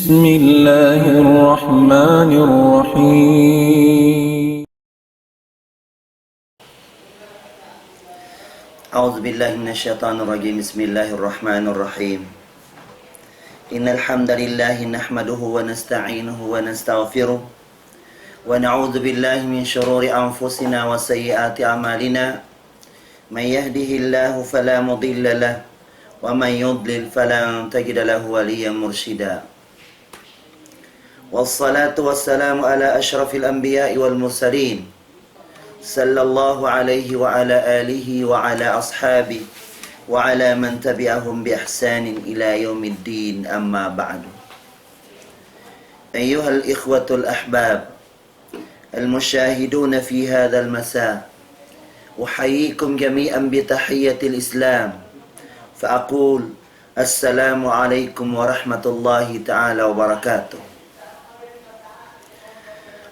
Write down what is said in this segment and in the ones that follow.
بسم الله الرحمن الرحيم. أعوذ بالله من الشيطان الرجيم. بسم الله الرحمن الرحيم. إن الحمد لله نحمده ونستعينه ونستغفره ونعوذ بالله من شرور أنفسنا وسيئات أعمالنا. من يهده الله فلا مضل له ومن يضلل فلن تجد له وليا مرشدا. والصلاة والسلام على أشرف الأنبياء والمرسلين صلى الله عليه وعلى آله وعلى أصحابه وعلى من تبعهم بإحسان إلى يوم الدين. أما بعد. أيها الإخوة الأحباب المشاهدون في هذا المساء، أحييكم جميعا بتحية الإسلام، فأقول السلام عليكم ورحمة الله تعالى وبركاته.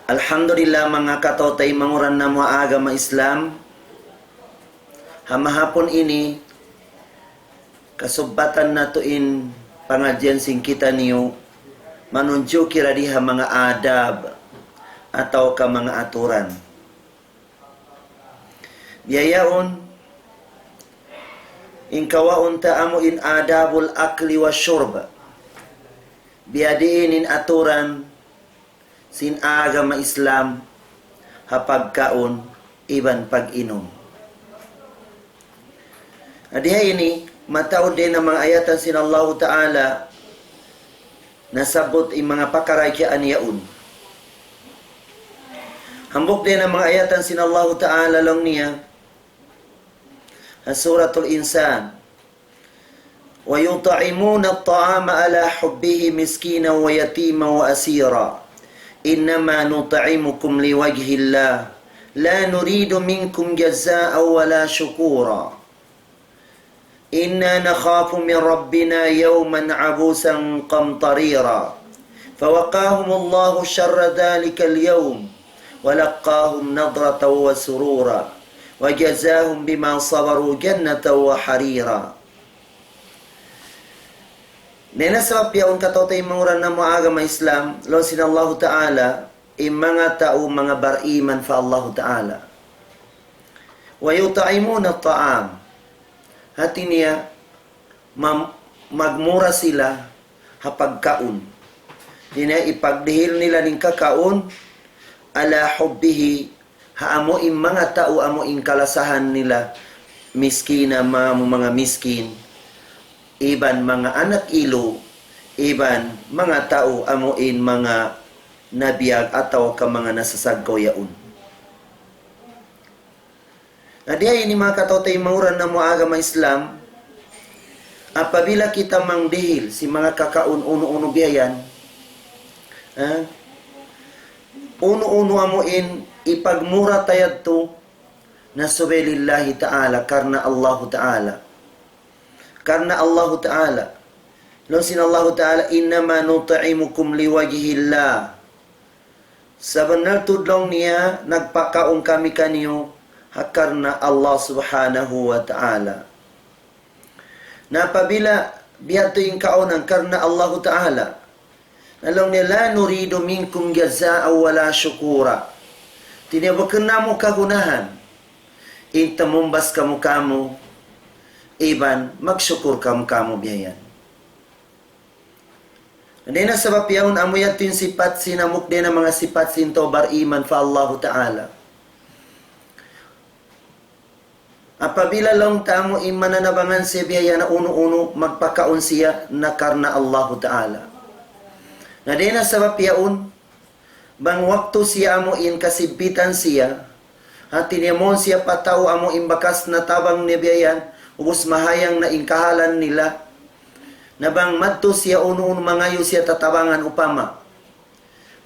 Alhamdulillah mga katotay manguran na mga agama Islam, hamahapon ini kasubatan na tuin pangadyan sing kita niyo manunjo kira diha mga adab atau ka mga aturan. Biyayaon inkawaon ta'amo in adabul akli wa syurba, biyadiinin aturan sin agama Islam hapagkaon iban pag-inom. Adiha ini mataod din ang mga ayatan sin Allah Ta'ala nasabot ang mga pakaraykyan yaun. Hambok din ang mga ayatan sin Allah Ta'ala lang niya Suratul Insan, wa yut'imuna at-ta'ama ala hubbihi miskinan wa yatiman wa asira. Innama nut'imukum liwajhillah la nuridu minkum jazaa'a wala syukura. Inna nakhafu min rabbina yawman 'abusan qamtarira. Fawaqahum Allahu syarra dhalika al-yawm wa laqahum nadratan wa surura wa jazaahum bima sabaru jannatan wa harira. Nena sabab yaon katotay manguran na mga agama Islam, law sin Allah Ta'ala, mga tao mga bariman fa Allah Ta'ala. Wa yut'imuna at-ta'am. Hati niya magmura sila hapagkaon. Dina ipagdihil nila ning kakaon ala hubbihi, haamo in mga tao amo in kalasahan nila miskina mga miskin, iban mga anak ilo, iban mga tao amuin mga nabiyag ataw ka mga nasasagkaw yaun. Nadiya ini mga katotay manguran na mga agama Islam, apabila kita mangdihil si mga kakaun uno-uno biyayan, uno-uno amuin ipagmura tayad to na subhalillahi ta'ala karna Allah Ta'ala. Karena Allah Ta'ala, lusin Allah Ta'ala, innama nut'imukum liwajhillah. Sabenar tudlong niya, nagpakaong kami kanyo, karena Allah Subhanahu wa Ta'ala. Napabila biyato yung kaonan, karena Allah Ta'ala, nalong niya, la nuridu minkum jazaa'a wala syukura. Tinibakan na mo kagunahan, intamumbas kamu, iban magsyukur kamu biyayan. Hindi na sabab yaon amuyat yung sipat sinamuk din ang mga sipat sinto bariman fa Allah Ta'ala. Apabila lang tamo imananabangan siya biyayan na uno-uno magpakaon siya na karna Allah Ta'ala. Na di na sabab yaon bang waktu siya amo in kasibitan siya at tinimon siya pataw amo imbakas na tabang ni biyayan ubos mahayang na ingkahalan nila, na bang madto siya uno-uno mangayo siya tatabangan upama.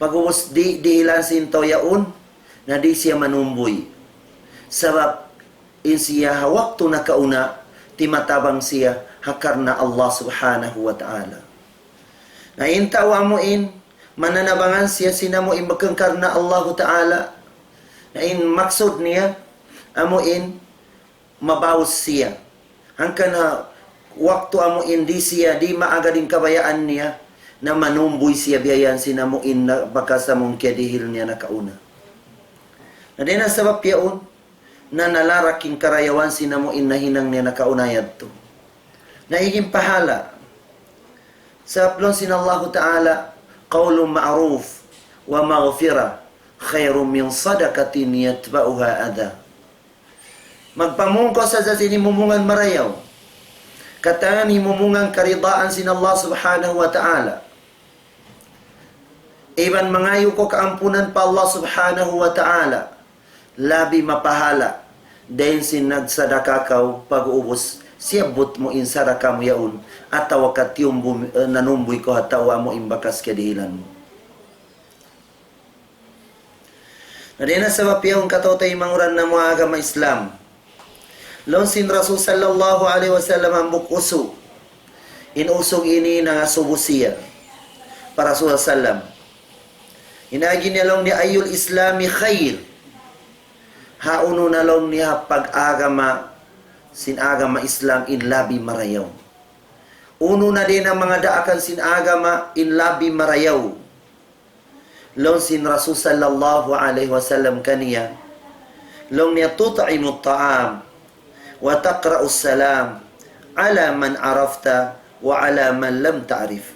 Pag-ubos dihilan sinto yaon, na di siya manumboy. Sabab, in siya hawak to na kauna, timatabang siya hakarna Allah Subhanahu wa Ta'ala. Na intawa mo in, mananabangan siya sinamo in magkangkarna Allah Ta'ala, na in maksud niya, amo in, mabawas siya. Hangkan na waktu amo hindi siya, di maaga din kabayaan niya, na manumboy siya biyayan sinamuin na baka sa mong kiadihil niya nakauna. Na din sa bapyaon na nalaraking karayawan sinamuin na hinang niya nakaunayad to. Naiging pahala sa aplon sinallahu ta'ala qawlun ma'ruf wa maghfira khairum min sadaqatin yatba'uha adha. Magpamungko sa sinimumungan marayaw. Kataan himumungan karidaan sinallah subhanahu wa ta'ala. Iban mangayo ko kaampunan pa Allah subhanahu wa ta'ala. Labi mapahala. Dahil sinagsadaka kaw pag-uubos. Siyabot mo in saraka mo yaon. At tawakat yung nanumboy ko at tawa mo imbakas kadihilan mo. Nadina sa mapiyong katotay manguran na mga agama Islam. Lonsin Rasul sallallahu alaihi wasallam ang bukuso. Inusog ini nga subusiya. Para Rasul sallam. Inagi niya long ni ayul islami khair. Hauno na long niya pag-agama sinagama Islam in labi marayaw. Uno na din ang mga daakan sinagama in labi marayaw. Long sin Rasul sallallahu alaihi wasallam kaniya. Long niya tut'imu ta'am wa taqra'u salam ala man arafta wa ala man lam ta'rif.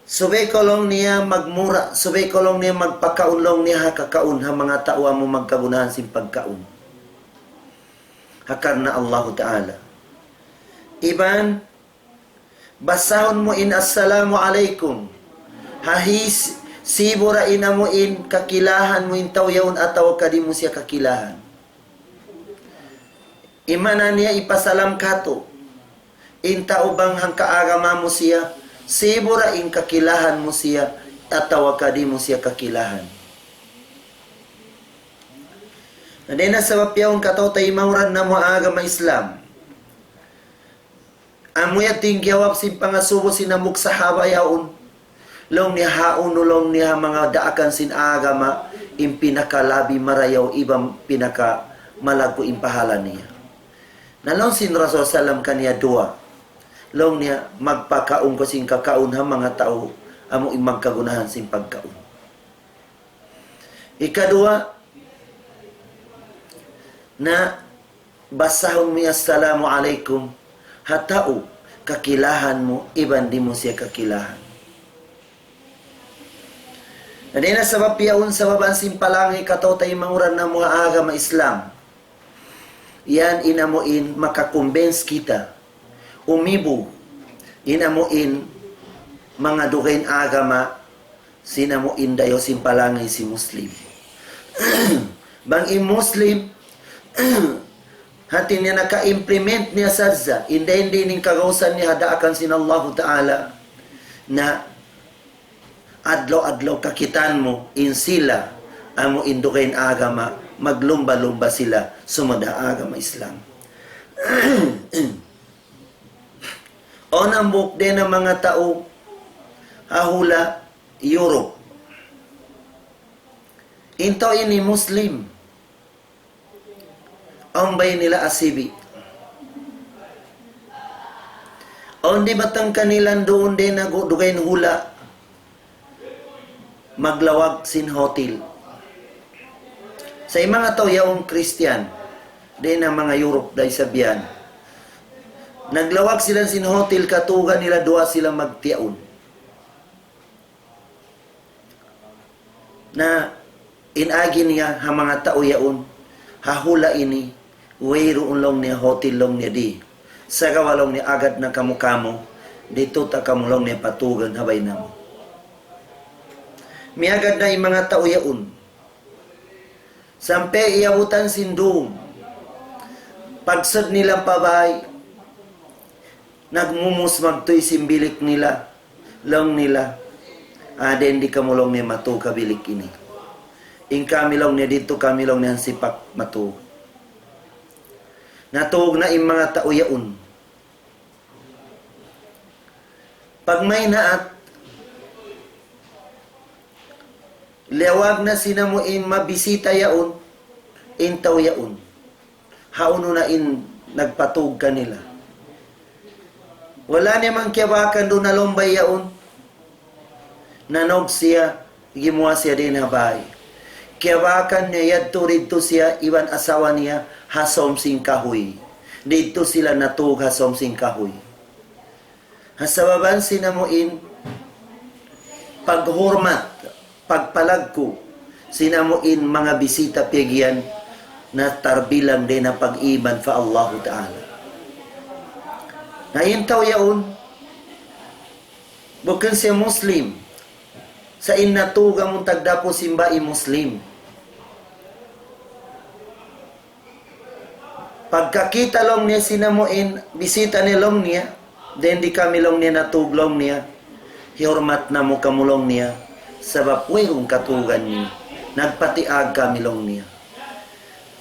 Subay ko lang niya magmura, subay ko lang niya magpakaon lang niya hakakaon ha mga tao mo magkagunahan sin pagkaon. Hakar na Allah Ta'ala. Iban, basahon mo in assalamu alaikum. Hahis, sibura ina mo in kakilahan mo in tawyaon ataw kadi mo siya kakilahan. Imana niya ipasalam kato. In taubang hang kaagama mo siya. Sibura in kakilahan mo siya at tawakadi mo siya kakilahan. Nadena sa wapyaon katotay mahuran na mo agama Islam. Amuya tinggiyawap sin pangasubo sinamuk sahaba yaon. Long niya haon long niya mga daakan sin agama in pinakalabi marayaw ibang pinaka malago impahala niya. Nalong sin Rasul sallam kaniya dua. Long niya magpakaon ko sing kakaon ha mga tao amo magkagunahan sing pagkaon. Ikadua na basahon mi assalamu alaikum hatao kakilahan mo iban di mo siya kakilahan. Nadina sa bapiyaon sa baban simpalangi katotay manguran na mga agama Islam. Yan inamuin makakumbens kita. Umibo, inamuin mga dugain agama, sinamuin dayo simpalangay si Muslim. Bang i-Muslim, hati niya naka-implement niya sadza, hindi ning kagawsan niya hadaakan sinallahu ta'ala, na adlaw-adlaw kakitan mo, in sila, amo indugain agama, maglumba-lumba sila, sumada agama Islam. O nambuk din ng mga tao hahula Europe. Into ini Muslim. Ang bay nila asibi. O di batang kanilang doon din na dugayin hula maglawag sin hotel. Sa mga tao yaong Christian din ang mga Europe dahil sabihan. Naglawag sila sin hotel katugan nila dua sila magtiaon. Na inagi niya ha mga tao yaon hahula ini wayro long niya hotel long niya di. Sa kawalong niya agad na kamukamo dito ta kamulong niya patugan habay namo. Miagad na yung mga tao yaon. Sampe iabutan sindum. Pagsad nilang pabay nagmumus magtoy simbilik nila long nila den di kamulong ni matu kabilik ini in kamilong ni dito kamilong ni sipak matu natuog na im mga tao yaon pag may naat lewag na sinamo in mabisita yaon in tao yaon hauno na in nagpatug kanila Wala naman kiyabakan doon na lombay yaon. Nanog siya, gimuha siya din habay. Kiyabakan niya, yadto rito siya, iwan asawa niya, hasom sing kahoy. Dito sila natug hasom sing kahoy. Hasababan sinamuin, paghormat, pagpalagko, sinamuin mga bisita pigyan na tarbilang din na pag-iban fa Allah Ta'ala. Nahintaw yaon, bukan siya Muslim, sa innatuga mong tagdapo simbai Muslim. Pagkakita long niya sinamuin, bisita ni long niya, then di kami long niya natuglong niya, hiormat na mo kamulong niya, sabab wayong katugan niya, nagpatiag kami long niya.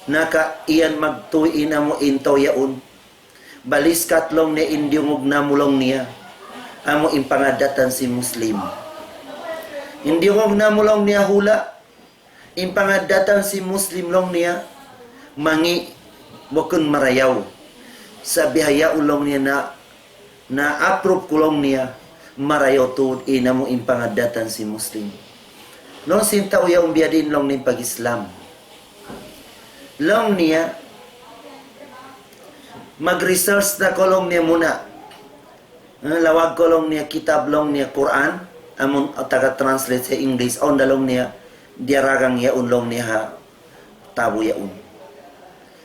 Naka iyan magtuin na mo intaw yaon, balis katlong niya indiyungog na mulong niya, amo impangadatan si Muslim. Indiyungog na mulong niya hula, impangadatan si Muslim long niya, mangi, bukun marayaw. Sa bihaya ulong niya na approve kulong niya, marayaw tuod ina mo impangadatan si Muslim. Long sinta uyang biyadin long ni pag-Islam. Long niya, mag-research na kolong niya muna. Lawag kolong niya, kitab long niya, Quran, amon taga-translate sa English, on dalong niya, diaragang yaun long niya ha, tabo yaun.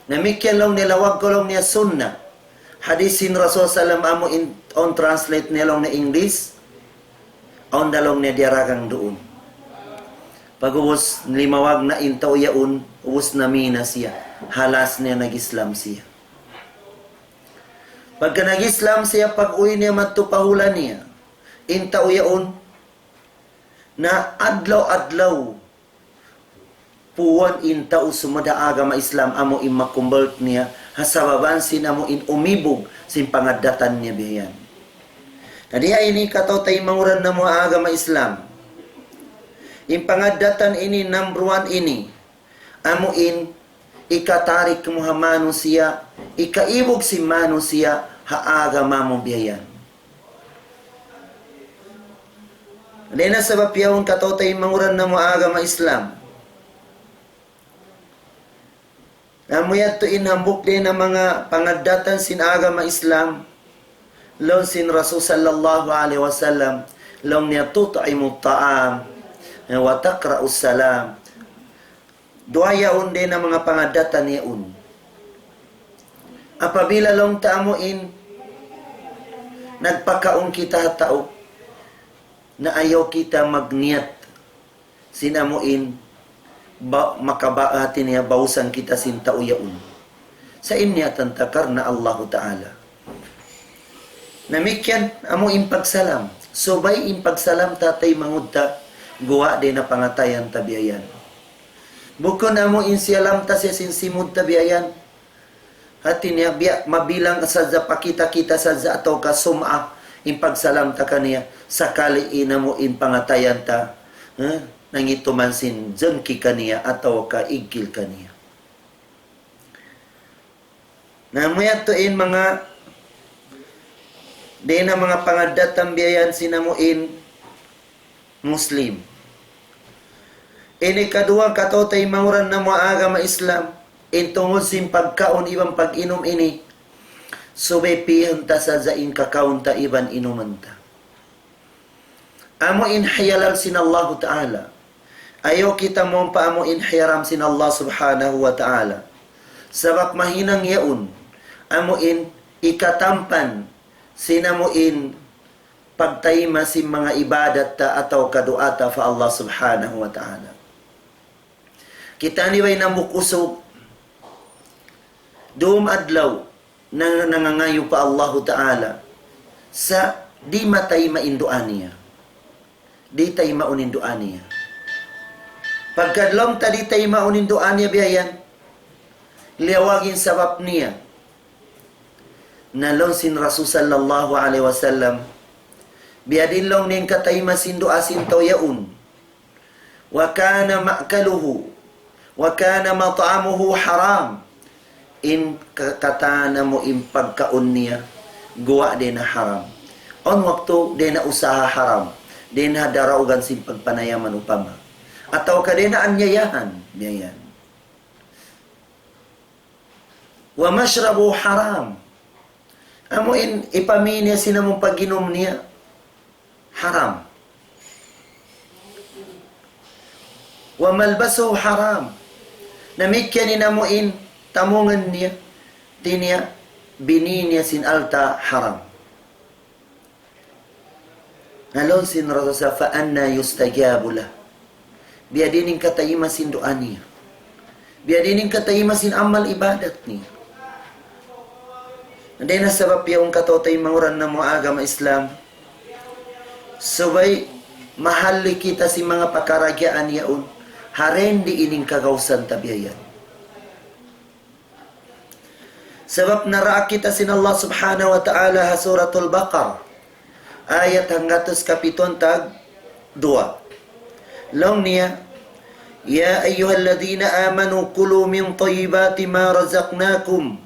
Namikyan long niya, lawag kolong niya, sunnah. Hadisin Rasul Salam amo on translate niya long na English, on dalong niya diaragang doon. Pag-ubos, limawag na intaw yaun, ubos na mina siya. Halas niya nag-Islam siya. Pagka nag-Islam siya, pag-uwi niya matupahulan niya, intaw yaun, na adlaw-adlaw, puwan intaw sumada agama Islam, amo imakumbalt niya, hasababan sinamo in umibog, sin pangadatan niya biyan. Kadiya ini kataw tay manguran na mo agama Islam. In pangadatan ini, number 1 ini, amuin, ikatarik mo hamano siya, ikaibog si mano siya, haaga mamo biyayan. Dena sa bapiyawon katotay manguran na mo agama Islam. Amuyat to inhambuk din ang mga pangadatan sin agama Islam, lon sin Rasul sallallahu alaihi wasallam, lon niya tut'imu ta'am, wa taqra'u salam. Duayaon din ang mga pangadatan niyaon. Apabila long taamuin, nagpakaon kita tao, na ayaw kita magniyat, sinamuin, makabaatin niya, bausan kita sin tao yaon. Sa inya tantakar na Allah Ta'ala. Namikyan, amo impagsalam. Subay impagsalam tatay mangudta, guwa din na pangatayan tabiayan. Bukon na mo insialam ta siya sinsimod tabiayan. Hati niya, mabilang sa pakita-kita sa ato ka sum'a, impagsalam ta kaniya, sakali ina mo impangatayan ta, nangituman sin zengki kaniya, ataw ka igil kaniya. Namuyat tuin mga, di na mga pangadatang biyayan sinamuin, Muslim. Ini kadua katotay manguran na mga agama Islam, intungod sin pagkaon ibang pag-inom ini, subepihan ta sa zain kakaon ta iban inuman ta. Amo inhayalal sin Allah Ta'ala. Ayaw kita mo pa amo inhayaram sin Allah Subhanahu wa Ta'ala. Sabak mahinang yaun, amo in ikatampan, sinamuin pagtayma sin mga ibadat ta ataw kaduata fa Allah Subhanahu wa Ta'ala. Kita niway namukusog, doom adlaw, na nangangayo pa Allah Ta'ala, sa di matay mainduan niya. Di tay mauninduan niya. Pagkadlong ta di tay mauninduan niya biyayan, liawagin sabab niya, nalong sin Rasul sallallahu alaihi wasallam, biadin long ning katay masindu asin yaun, wa kana ma'kaluhu, wa kana mat'amuhu haram, in katana mo in pagkaon niya, guwa din na haram. On waktu din na usaha haram, din na daraugan sin pagpanayaman upama. Ataw ka din na anyayahan, biyayan. Wa mashrabu haram. Amo in ipaminya sinamong pag-inom niya. Haram. Wa malbasu haram. Namikya ni namuin tamungan niya. Tinya bininya sin alta haram. Nalon sin Rasul fa anna yustajabu lah. Biadinin katayima sin doa niya. Biadinin katayima sin amal ibadat niya. Hindi na sabab yung katotay manguran na mga agama Islam. Subay mahali kita si mga pakaragyaan yaon. Haren di ining kagawsan tabiayan. Sebab naraa kita sin Allah subhanahu wa ta'ala ha suratul Baqarah. Ayat hanggatos kapiton tag 2. Long niya, Ya ayyuhalladhina amanu kulu min tayyibati ma razaqnakum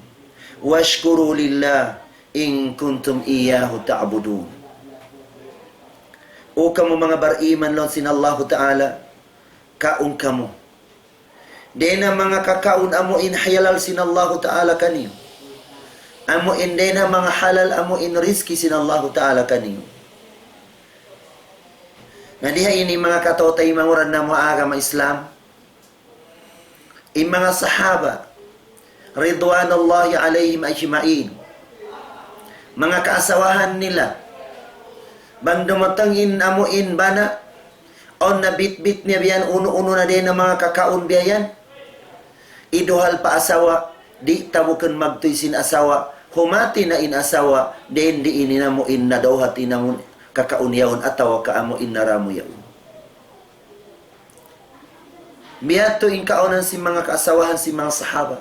washkuru lillah in kuntum iyyahu ta'budun. O kamu mga bariman lon sin Allah ta'ala, kaun kamu. Dena mga kakaun amo in halal sin Allah ta'ala kaniyo. Amo in dena mga halal amo in rizki sin Allah ta'ala kaniyo. Na diha ini mga katotay manguran na mga agama Islam. In mga sahaba, ridwanullahi alayhim ajma'in. Mga kaasawahan nila. Bang dumatangin amo in bana, on na bit-bit niya biyan, uno-uno na din ng mga kakaon biyan. Iduhal pa asawa, di tabukan magtoy sin asawa, humati na in asawa, din di ini na mo in nadawhat inamon kakaon yaon atawa ka amo in naramo yaon. Biyato in kaonan si mga kaasawahan si mga sahaba.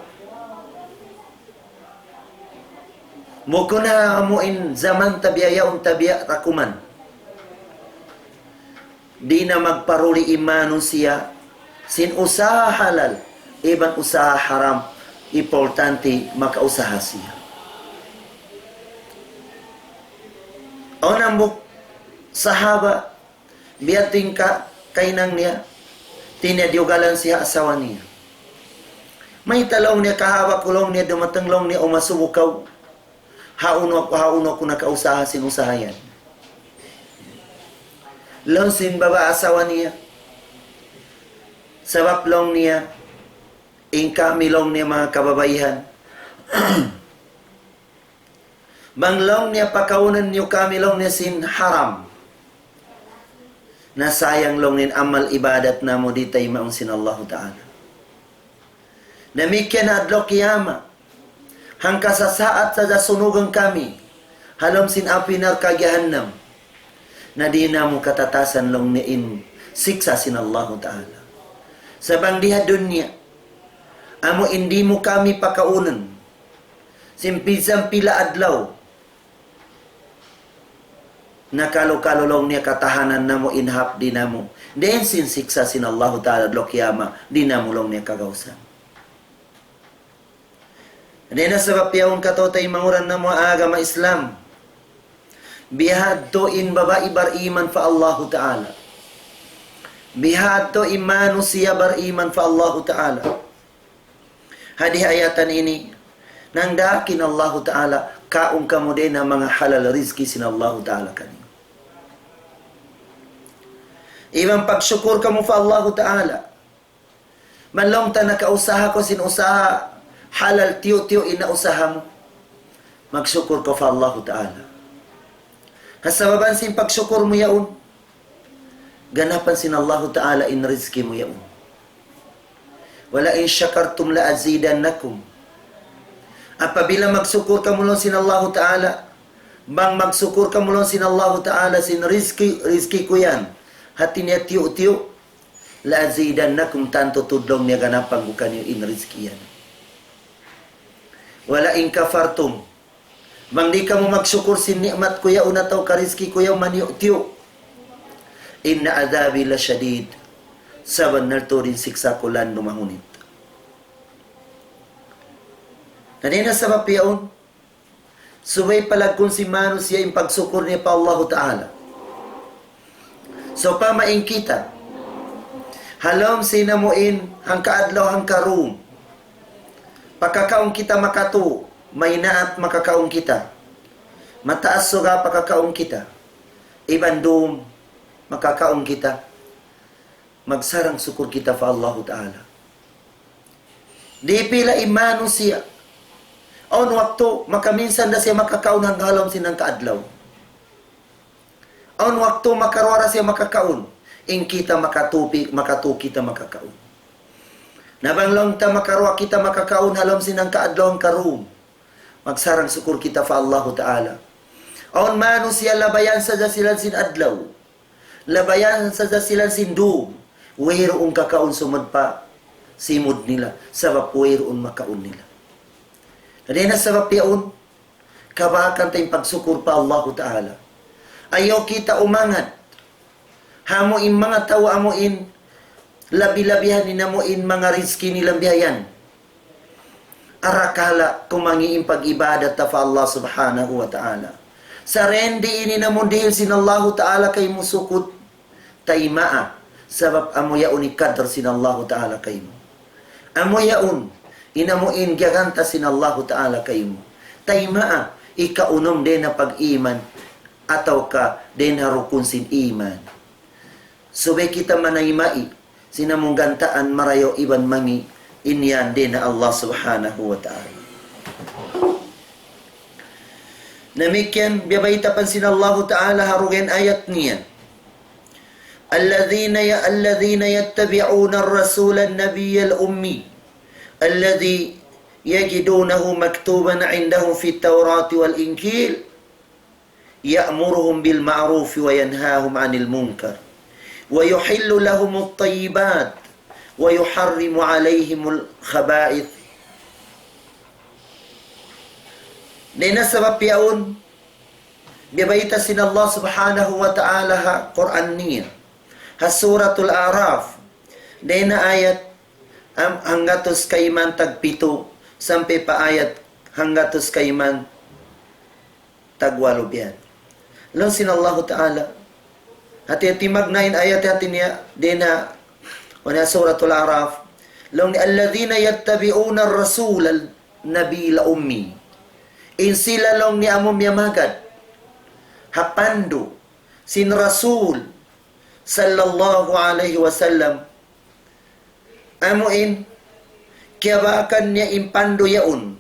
Mukuna amo in zaman tabiya yaon tabiya rakuman. Di na magparuli imanon siya sin usaha halal, iban usaha haram, importante makausaha siya. O nambok sahaba, biyating ka kainang niya, tinadyugalan siya asawa niya. May talong niya, kahawak kulong niya, dumatanglong niya, o masubukaw, hauno ko nakausaha sinusahayan. Lonsin baba asawa niya, sabab long niya, ingka milong niya mga kababaihan. Banglong niya pakaunan niyo kamilong niya sin haram. Nasayang long nin amal ibadat na mo ditay maong sin Allah Ta'ala. Namikyan na adlo kiyama. Hangka sa saat sa dasunugang kami. Halom sin apinar kagyahanam. Na di na mo katatasan long niin siksa sin Allah Ta'ala. Sabang diha dunya. Amo hindi mo kami pakaunan. Simpisang pila adlaw. Nakalo-kalolong niya katahanan na mo inhap di na mo. Den sin siksa sin Allah Ta'ala adlo kiyama di na mo long niya kagawsan. Den na sabab yaon katotay manguran na mo agama Islam. Bihad to in babae bar iman fa Allah Ta'ala. Bihad to imanu siya bar iman fa Allah Ta'ala. Hadi ayatan ini nang dakin Allah Ta'ala kaung kamu din na mga halal rizki sin Allah Ta'ala kanino. Ibang pagsyukur kamu fa Allah Ta'ala. Manlong ta nakausaha ko sin usaha halal tiyo-tiyo ina usaha mo. Magsyukur ko fa Allah Ta'ala. Hasababan sin pagsyukur mo yaon. Ganapan sin Allah Ta'ala in rizki mo yaon. Wala in syakartum la azidannakum. Apabila magsukur ka mulong sin Allah Ta'ala, bang magsukur ka mulong sin Allah Ta'ala sin rizki ko yan. Hati niya tiyo-tiyo, la azidannakum tanto tudlong niya ganapang bukan yung in rizki yan. Wala in kafartum. Bang di ka mo magsukur sin nikmat ko yaon ataw ka rizki ko yaon maniyo-tiyo. Inna adhabi la syadid. Saban narto rin siksa ko lan lumahunit. Kanina sa papiyaon, Subay palag kung si Mano siya yung pagsukur niya pa Allah Ta'ala. So pamain kita. Halom sinamuin hang kaadlaw hang karum. Pagkakaong kita makatu, may naat makakaong kita. Mataas suga pagkakaong kita. Ibandum makakaong kita. Magsarang sukur kita fa Allah Ta'ala. Di pila imano siya. On waktu makaminsan na siya makakaon hang halom sinang kaadlaw. On waktu makarwara siya makakaon. In kita makatu kita makakaon. Nabanglong ta makarwa kita makakaon halom sinang kaadlaw ang karum. Magsarang sukur kita fa Allah Ta'ala. On mano siya labayan sa dasilan sin adlaw. Labayan sa dasilan sin dum. Wehroong kakaon sumad pa simod nila. Sabab wehroong makaon nila. Nadena sabab yaon, kabakan tayong pagsukur pa Allah Ta'ala. Ayaw kita umangat. Hamuin mga tawa amuin, labi-labihan ninamuin mga rizki nilang bihayan. Arakala kumangiin pag-ibadat ta fa Allah subhanahu wa ta'ala. Sa rendi ini namun dihil sin Allah Ta'ala kay musukot taymaa. Sabab amuyaon ikadar sin Allah Ta'ala kay mo. Amuyaon, inamuin gaganta sin Allah Ta'ala kay mo. Taymaa, ikaunom din na pag-iman ataw ka din harukun sin iman. Subay kita manaymai, sinamong gantaan marayo iban mangi, inyan din na Allah subhanahu wa ta'ala. Namikyan, biyabayta pansin Allah ta'ala harugen ayat niya. الذين يتبعون الرسول النبي الأمي الذي يجدونه مكتوبا عندهم في التوراة والإنجيل يأمرهم بالمعروف وينهاهم عن المنكر ويحل لهم الطيبات ويحرم عليهم الخبائث. Dina sabab yaon bibayta sin Allah subhanahu wa ta'ala ha Quran niya ha suratul Araf dina ayat hanggatos kayman tagpito sampai pa ayat hanggatos kayman tagwalo biyan. Lon sin Allah ta'ala hati-hati magnain ayat hati niya dina wana suratul Araf long ni alladhina yattabi'una ar-rasul al-nabi al-ummi in sila long ni amom yamagad hapando sin rasul sallallahu alaihi wasallam amuin kiyabakan niya impando yaon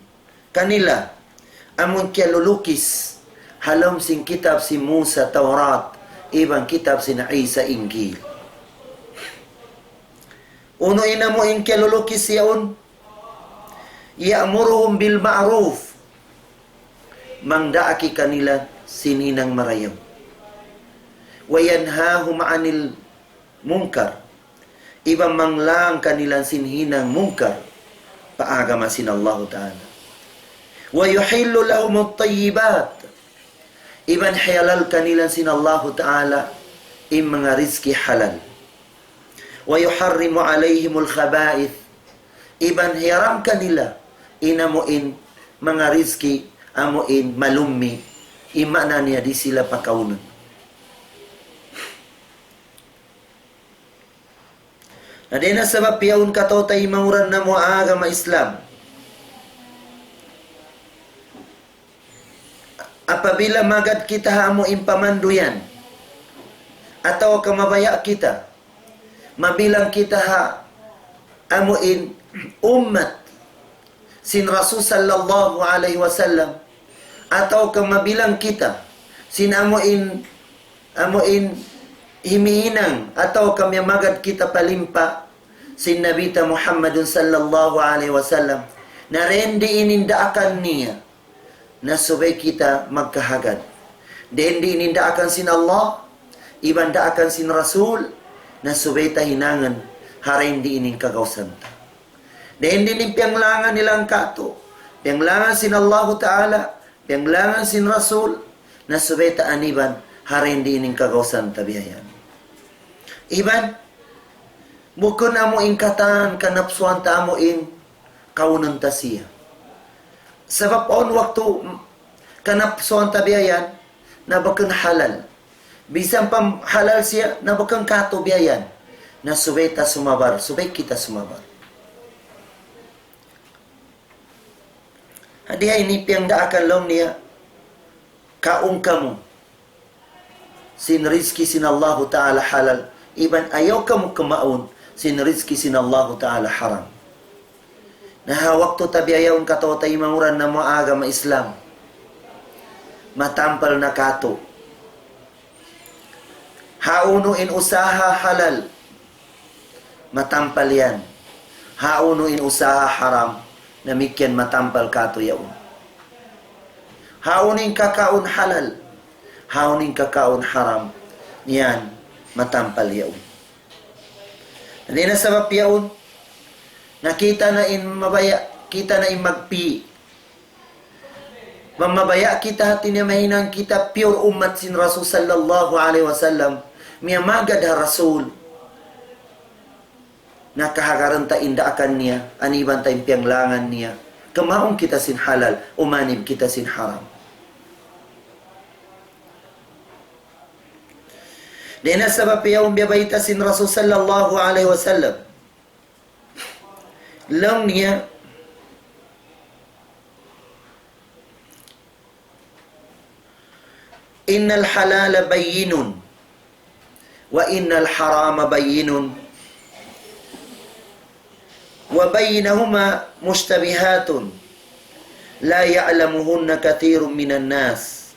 kanila amun kya lulukis halom sin kitab si Musa Taurat ibang kitab si Isa Injil. Uno ina mo in kelulukis yaon ya'muruhum bil ma'ruf mangdaaki kanila sininang marayaw wa yanhahum 'anil munkar ibang manglang kanilang sinhinang munkar paagama sin Allah ta'ala wa yuhillu lahum at-tayyibat iban halal kanilang sin Allah Ta'ala im mga rizki halal. Wa yuharrimu alayhimul khaba'ith iban hiram kanila inamuin mga rizki amuin malummi imana niya di sila pakaunan. Nadena sabab yaun katotay mauran na mo agama Islam. Apabila magad kita hamo impamanduyan atau kamabaya kita mabilang kita ha amuin ummat sin Rasul sallallahu alaihi wasallam atau kamabilang kita sin amuin himihinang atau kami magad kita palimpa sin Nabita Muhammadun sallallahu alaihi wasallam na rendi inindaakan niya na subay kita magkahagad. Dendi inindaakan sin Allah, ibandaakan sin Rasul, na subay tahinangan, harin di ining kagawsan ta. Dendi ning pianglangan nilang kato, pianglangan sin Allah Ta'ala, pianglangan sin Rasul, na subay taaniban, harin di ining kagawsan ta biyayan. Iban, bukon amo ingkatan, kanapsuan ta amo in, kaunan ta siya. Sabab on waktu kanapsuan tabiayan, na bakang halal. Bisan pam halal siya, na bakang kato biayan, na subay ta sumabar, subay kita sumabar. Hadiah ini piang da akan long niya, kaung kamu, sin rizki sin Allah Ta'ala halal, iban ayaw kamu kemaun, sin rizki sin Allah Ta'ala haram. Nah, waktu tabiayaw kataw tayo manguran na mga agama Islam, matampal na kato. Hauno in usaha halal, matampal yan. Hauno in usaha haram, namikyan matampal kato yaon. Haunin kakaon halal, haunin kakaon haram, yan matampal yaon. Hindi na sabab yaon, nakita na in mabaya, kita na in magpi. Mamabaya kita hati niya mahinang kita pure umat sin Rasul sallallahu alaihi wasallam. Miya magad ha Rasul. Nakahagaranta inda akan niya, aniban tayong pianglangan niya. Kamaong kita sin halal, umanib kita sin haram. Dena sabab yaong biyabayta sin Rasul sallallahu alaihi wasallam. Lang niya, innal halala bayyinun wa innal harama bayyinun wa baynahuma mushtabihatun la ya'lamuhunna kathirun minan nas.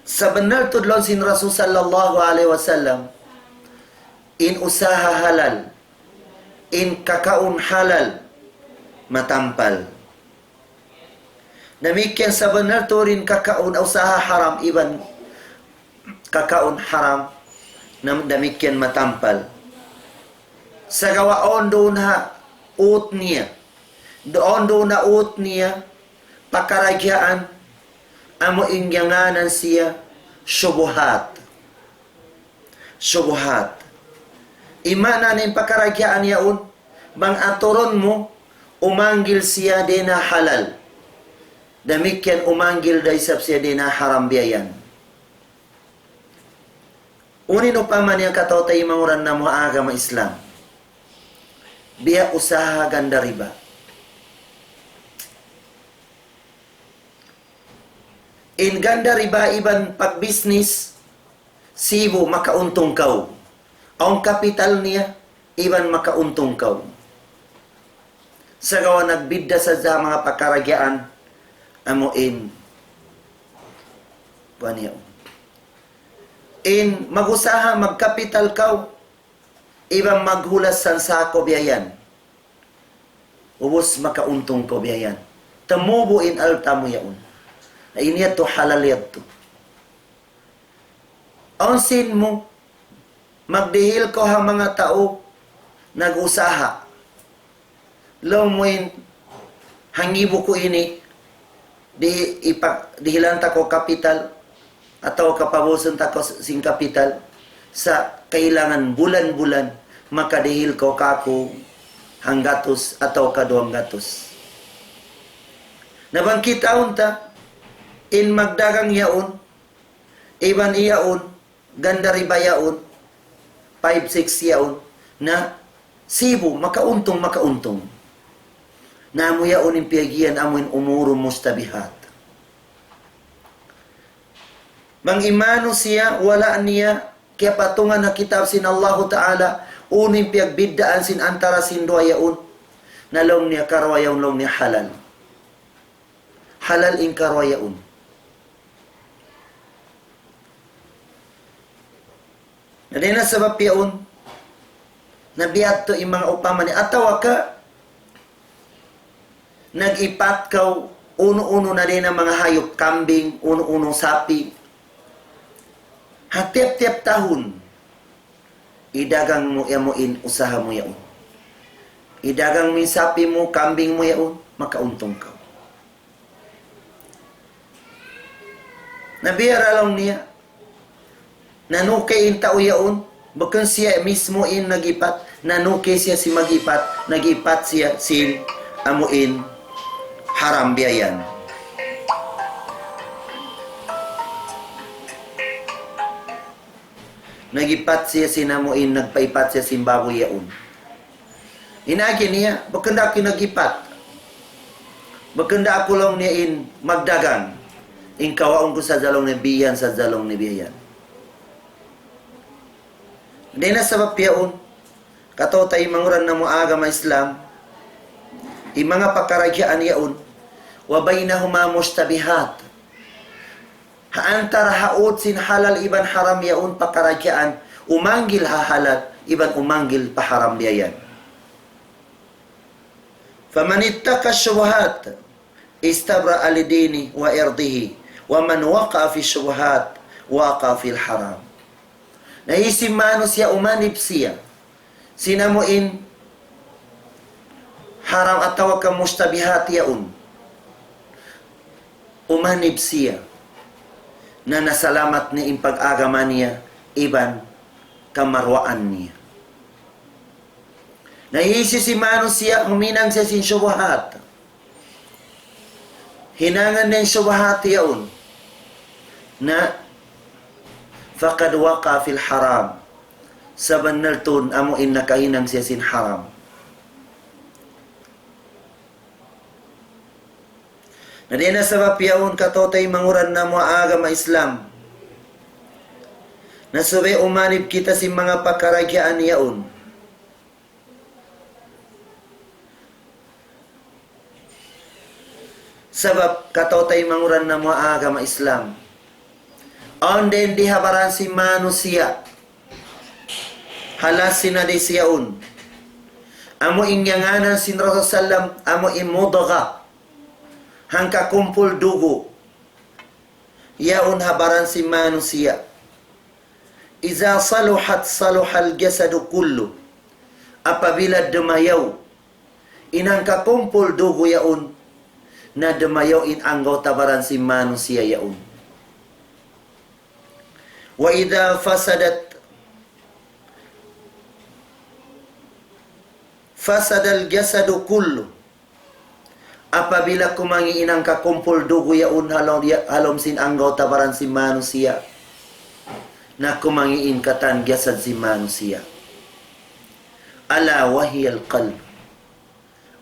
Sa benar tudlon sin Rasul sallallahu alaihi wasallam, in usaha halal, in kakaun halal, matampal. Demikian sa benar tu rin kakaun usaha haram, iban kakaun haram, demikian matampal. Sa gawaon doon ha, ut niya. Doon na ut niya, pakaragyaan, amo ingyanganan siya, syubuhat. Syubuhat. Imana na yung pakaragyaan yaon, bang aturon mo, umanggil siya din na halal. Demikian umanggil day sab siya din na haram biyayan. Unin upaman yung kataw tayo manguran na mga agama Islam. Biya usaha ganda riba. In ganda riba iban pag-business, sibo makauntong kaw. Ang kapital niya, iban makauntong kaw. Sa gawa nagbidda sa mga pakaragyaan, amuin paniyaw. In magusaha magkapital kaw, ibang maghulas san sako biyayan. Ubos makauntong ko biyayan. Tamubo in alta mo yaon. Na iniyat to halal to. Onsin mo, magdihil ko ha mga tao, nag-usaha. Lomuin, hangibo ko ini, dihilan ta ko kapital, atau kapabuson ta ko sing kapital, sa kailangan bulan-bulan, makadihil ko kako hanggatos atau kaduang gatos. Nabangkitaon ta, in magdagang yaon, iban iyaon, ganda riba yaon, 5-6 yaon, na sibo, makauntong. Namo yaon in piyagian amuin umurum mustabihat. Bang imano siya, wala niya, kaya patungan na kitab sin Allah Ta'ala, uning piagbiddaan sin antara sin doa yaon, na long niya karwayaon long niya halal. Halal in karwayaon. Na sabab yaon, nabiyat to yung mga upaman niya, atawa ka, nag-ipat kaw, uno-uno na din ang mga hayop, kambing, uno-uno sapi. Hatiap-tiap tahun, idagang mo yamuin, usaha mo yaon. Idagang min sapi mo, kambing mo yaon, makauntong ka. Nabiyara lang niya, nanukay in tao yaon, bakang siya mismo in nagipat, nanukay siya si magipat, nagipat siya sin amuin, haram biyayan. nagipat siya sinamuin, nagpaipat siya simbaboy yaon. Inagi niya, bakanda ako nagipat. Bakanda ako lang niya in magdagang. In kawaon ko sa dalong nebiyan, sa dalong nebiyan. Hindi na sabab yaon, katotay manguran na mo agam Islam, mga pakaragyaan yaon, wabaynahuma mustabihat. Haantara haot sin halal iban haram yaon pakaragyaan, umanggil halal, iban umanggil paharam yayan. فَمَنِ اتَّقَى الشُّبُهَاتِ اسْتَبْرَأَ لِدِينِهِ وَإِرْضِهِ وَمَنْ وَقَعَ فِي الشُّبُهَاتِ وَقَعَ فِي الْحَرَامِ. Naisim mano siya umanib siya. Sinamuin haram at tawag ka mustabihat yaun. Umanib siya na nasalamat ni in pag-agaman niya iban kamarwaan niya. Naisi si mano siya, huminang siya sin syubahat. Hinangan din syubahat yaon na faqad waqa fil haram. Saban naltun amuin nakahinang siya sin haram. Na di na sabab yaon katotay manguran na muaga ma Islam. Nasube umanib kita si mga pakaragyaan yaon. Sebab katotay manguran na mga agama Islam. On din dihabaran si manusia. Halas sinadi siyaun. Amo ingyanganan sin Rasulullah amo imudagha. Hangka kumpul dugo. Yaun habaran si manusia. Iza saluhat saluhal jasadu kullu. Apabila demayaw. Inangka kumpul dugo yaun. Na demayaw in anggota baran si manusia yaun. Wa idha fasadal jasadu kullu. Apabila kumangi inang kakumpul dugo yaun halom sin anggota baran si manusia. Na kumangiin katan jasad si manusia. Ala wahiyal qalb.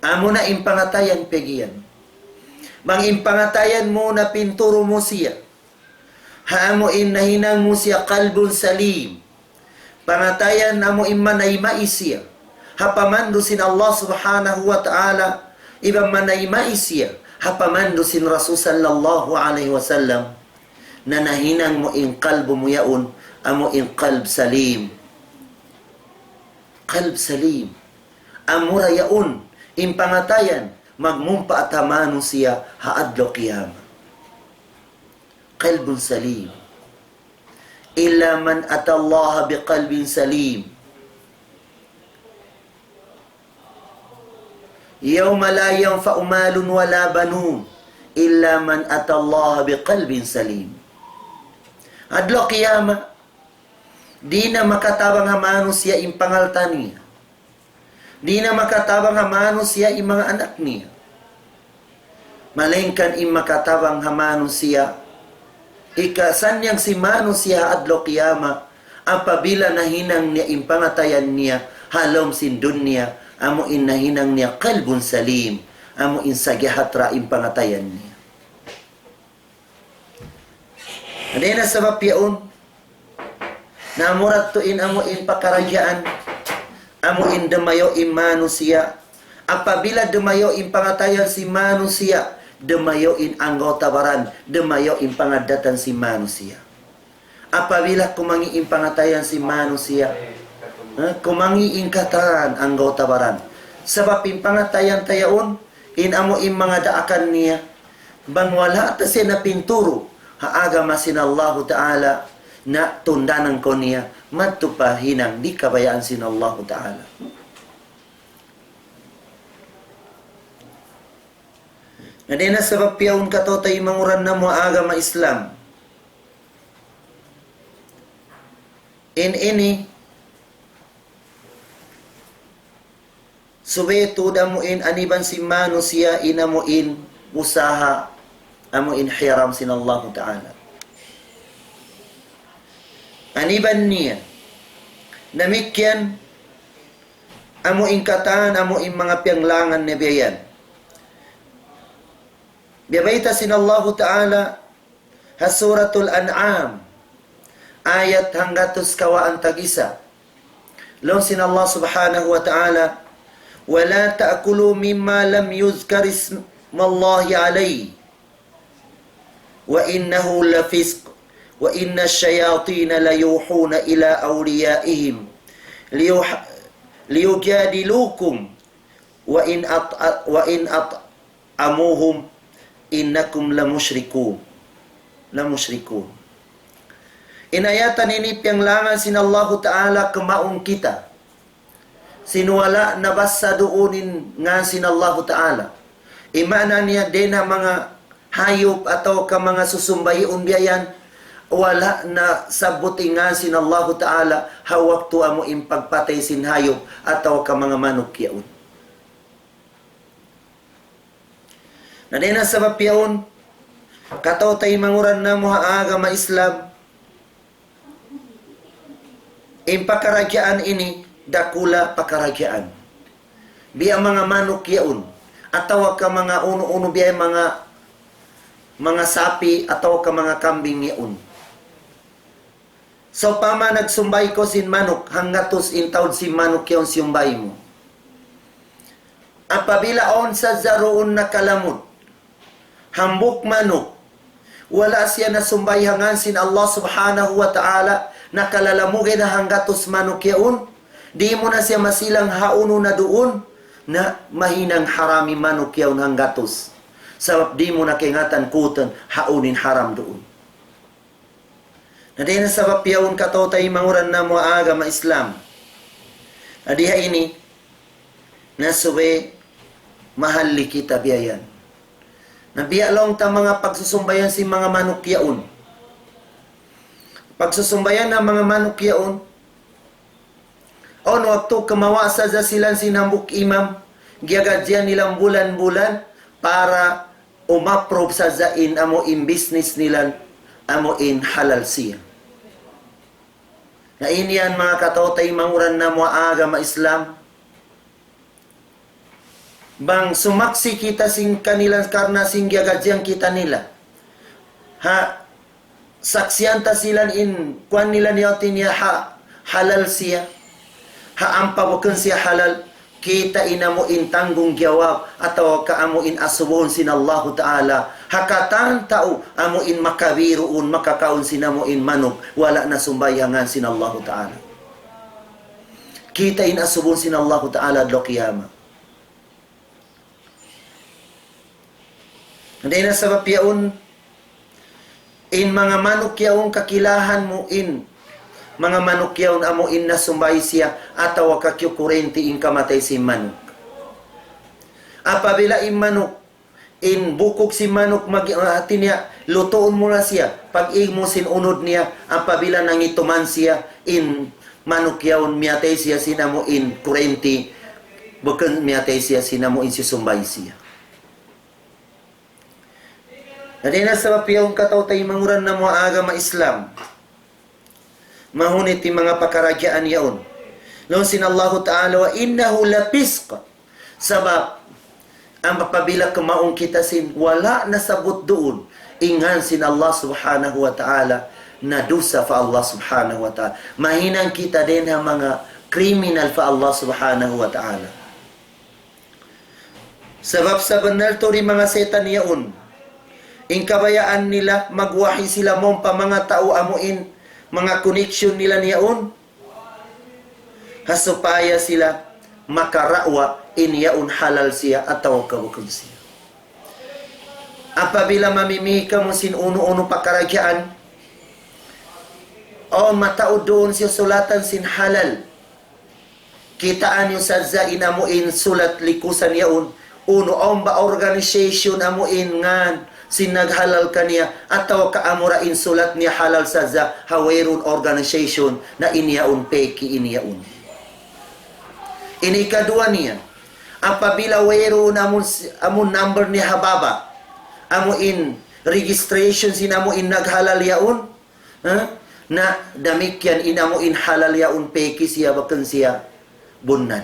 Amo na impangatayan pegiyan. Bang impangatayan mo na pinturo mo siya. Haamuin na hinang mo siya kalbun salim. Pangatayan na mo imanay maisya. Hapamando sin Allah subhanahu wa ta'ala. Ibang manay maisya. Hapamando sin Rasul sallallahu alaihi wasallam. Na nahinang mo in kalbo mo yaon. Amo in kalb salim. Kalb salim. Amura yaon. Impangatayan. Magmumpa at hamano siya haadlo qiyama. Qalbun salim. Illa man atallaha biqalbin salim. Yawma la yanfa'u malun wala banun illa man atallaha biqalbin salim. Adlo qiyama. Di na makatabang hamano siya impangaltan niya. Di na makatabang hamano siya yung mga anak niya. Malingkan im makatabang hamano siya. Ikasan niyang si mano siya adlo qiyama. Apabila nahinang niya impangatayan niya. Halom sin dunya. Amo in nahinang niya kalbun salim. Amo in sagihatra impangatayan niya. Hindi na sabab yaon. Namurat tuin amo in pakaragyaan. Amo in demayo imano siya. Apabila demayo in pangatayan si manusia, demayo in anggota baran, demayo in pangadatan si manusia. Apabila kumangi in pangatayan si manusia, kumangi in kataran anggota baran. Sebab in pangatayan tayaon, in amo in mga daakan niya, bang wala ta siya na pinturo, haaga masin Allah Ta'ala, na tundanan ko niya, matupahinang di kabayaan sin Allah Ta'ala. Na di na sabab yaon katotay manguran na muaga ma Islam. In ini, subeto damuin aniban si manusia inamuin usaha, amuin hiram sin Allah Ta'ala. Aniban niya, Namikyan, amo ingkatan, amo ing mga piyanglangan ni biyan. Biyabaita sin Allah Ta'ala, Hasuratul An'am, ayat hanggatos kawaan tagisa. Long sin Allah Subhanahu wa Ta'ala, وَلَا تَأْكُلُوا مِمَّا لَمْ يُذْكَرِ اسْمَ اللَّهِ عَلَيْهِ وَإِنَّهُ لَفِسْقٌ وَإِنَّ الشَّيَاطِينَ لَيُوحُونَ إِلَى أَوْلِيَائِهِمْ لِيُجَادِلُوكُمْ وَإِنْ أَطْعَمُوهُمْ إِنَّكُمْ لَمُشْرِكُونَ. Inayatan ini piyanglangan sin Allah Ta'ala kemaong kita. Sinuwala nabasa doonin nga sin Allah Ta'ala. Imana niya din na mga hayop atau ka mga susumbayiun biyayan, wala na sabuti nga sin Allah Ta'ala hawak tuwa mo impagpatay sin hayop atau ka mga manok yaon. Na din na sabab yaon, kataw tay manguran na mo agama Islam, impakaragyaan ini, dakula pakaragyaan. Biya mga manok yaon, ataw ka mga uno-uno biya mga sapi, ataw ka mga kambing yaon. So, pama nagsumbay ko sin manok, hanggatos intaod si manok yaon siyumbay mo. Apabila on sa zaroon na kalamot, hambuk manok, wala siya na sumbay hangan sin Allah Subhanahu wa Ta'ala, nakalalamugay na hanggatos manok yaon, di mo na siya masilang hauno na doon, na mahinang harami manok yaon hanggatos. Sabab di mo na kingatan kutan, haunin haram doon. Na di na sabab yaon katotay manguran na mo agama Islam. Na diha ini, nasuwe, mahali kita biyayan. Nabiya lang ta mga pagsusumbayan si mga manok yaon. Pagsusumbayan ng mga manok yaon, on waktu kamawasa za silang sinambuk imam, giagadyan nilang bulan-bulan para umaprove sa zain amo in business nilang, amo in halal siya. Na iniyan mga katotay manguran na mo agama Islam, bang sumaksi kita sing kanilang karna sing giagadyan kita nila. Saksiyan ta silan in kwan nila niyotin niya halal siya. Haampawakan siya halal, kita inamo in tanggung jawab atau kaamo in asubuhon sin Allah Ta'ala. Hakatan tao amo in makabiruun, makakaon sinamo in manok, wala na sumbayangan sin Allah Ta'ala. Kita in asubuhon sin Allah Ta'ala do kiyama. Hindi na sabab yaon, in mga manok yaon kakilahan mo in mga manok yaon amo in nasumbay siya ataw kakyukurenti in kamatay si manok. Apabila in manok in bukog si manok mag-ati niya, lutoon mo na siya. Pag-ig mo sin unod niya, apabila nangituman siya in manok yaon miyatay siya sinamo in kurenti, bukan miyatay siya sinamo in sisumbay siya. Nadi na sabab yaon kataw tay manguran na mo agama Islam. Mahunit yung mga pakaragyaan yaon. Long sin Allah Ta'ala, wa innahu lapisq. Sabab, ang mapabila kumaong kita sin, wala nasabot doon. Ingan sin Allah Subhanahu wa Ta'ala, na dusa fa Allah Subhanahu wa Ta'ala. Mahinang kita din ang mga criminal fa Allah Subhanahu wa Ta'ala. Sabab sa banal to rin mga setan yaon. In kabayaan nila, magwahi sila mong pa mga tao amuin, mga connection nila niyaon, hasupaya sila makarawa inyaon halal siya ataw kawakag siya. Apabila mamimika mo sin uno-uno pakaragyaan, o matao doon siya sulatan sin halal, kitaan yung sadza inamuin sulat likusan yaon, uno ba organization amuin ngan, sinaghalal kaniya ataw kaamura insulat niya halal sa hawirun organization na iniyaun peki iniyaun. Ini kadua niya, apabila wero amun number ni hababa, amo in registration sinamo in naghalal yaun, na damikyan inamuin halal yaun peki siya bakan siya bunan.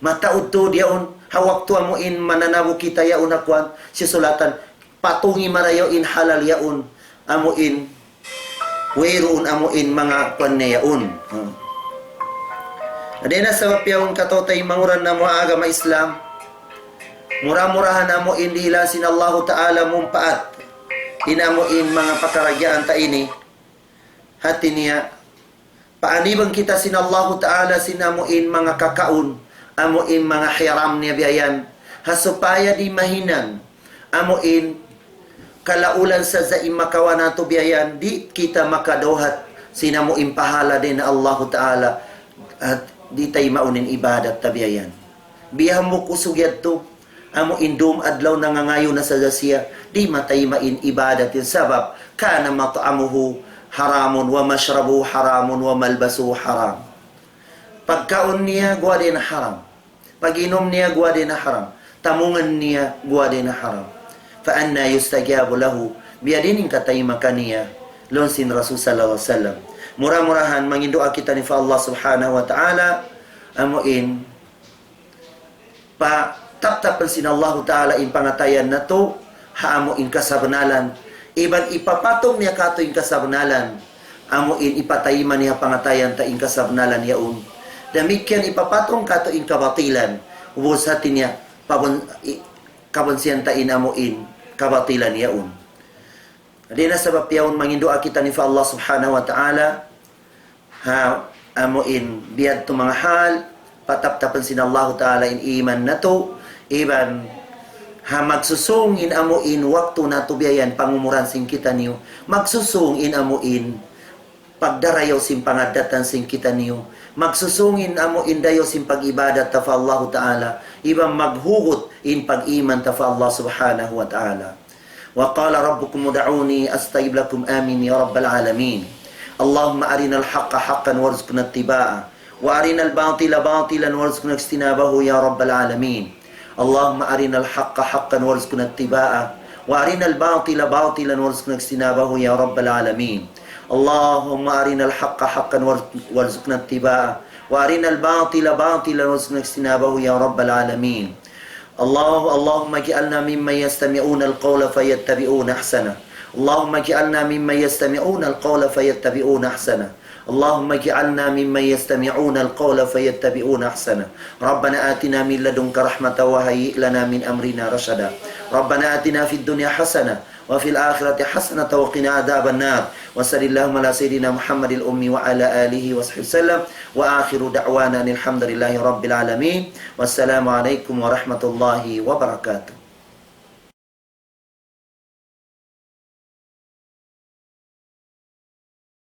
Mataud to diyaon hawak tu amuin mananabu kita yaun akwan si sulatan patungi marayo in halal yaun amuin wayroon amuin mga kwan na yaun. Adena sabab yaun katotay manguran na mo agama Islam mura-murahan na mo indila sin Allah Ta'ala mumpaat inamuin mga pakaragyaan ta ini hati niya paanibang kita sin Allah Ta'ala sinamuin mga kakaun amuin mga hiram niya biyayan hasupaya di mahinan amuin kalaulan sa zaim makawa nato biyayan di kita makadohat sinamuin pahala din na Allah Ta'ala at di tayo maunin ibadat tabiyayan biyah mo kusugyad to amo indum adlaw nangangayo na sa siya di matay main ibadat yung sabab kana mat'amuhu haramun wa mashrabuhu haramun wa malbasuhu haram pagkaon niya guwa din na haram pag-inom niya guwa din na haram tamungan niya guwa din na haram fa anna yustajabu lahu biya din katay makaniya lonsin Rasul sallallahu alaihi wasallam mura-murahan mangindoa kita ni fa Allah subhanahu wa ta'ala amuin pa taptapan sin Allah Ta'ala in pangatayan na to haamo in kasabnalan iban ipapatong niya kato in kasabnalan amo in ipatayman niya pangatayan ta in kasabnalan yaun damikyan ipapatong kato in kabatilan ubos hati niya kabonsiyan ta in amo in kabatilan yaun adina sabab yaun mangindoa kita ni fa Allah Subhanahu wa Ta'ala ha amo in biad to mga hal pataptapan sin Allah Ta'ala in iman na to iban ha magsusungin amuin waktu na tubiyayan pangumuran sing kita niyo magsusungin amuin pagdarayo sing pangadatan sing kita niyo magsusungin amuin dayo sing pagibadat ta fa Allah Ta'ala iban maghugot in pag-iman ta fa Allah Subhanahu wa Ta'ala wa qala rabbukum ud'uni astajib lakum amin ya rabbal alamin Allahumma arinal haqqa haqqan warzuqna ittiba'a wa arinal batila batilan warzuqna ijtinabahu ya rabbal alamin اللهم أرنا الحق حقا وارزقنا اتباعه وأرنا الباطل باطلا وارزقنا اجتنابه يا رب العالمين اللهم أرنا الحق حقا وارزقنا اتباعه وأرنا الباطل باطلا وارزقنا اجتنابه يا رب العالمين اللهم اجعلنا ممن يستمعون القول فيتبعون أحسنه اللهم اجعلنا ممن يستمعون القول فيتبعون أحسنه اللهم اجعلنا ممن يستمعون القول فيتبعون احسنه ربنا آتنا من لدنك رحمة وهيئ لنا من أمرنا رشدا ربنا آتنا في الدنيا حسنة وفي الآخرة حسنة وقنا عذاب النار وصلى اللهم على سيدنا محمد الأمي وعلى آله وصحبه وسلم وآخر دعوانا الحمد لله رب العالمين والسلام عليكم ورحمة الله وبركاته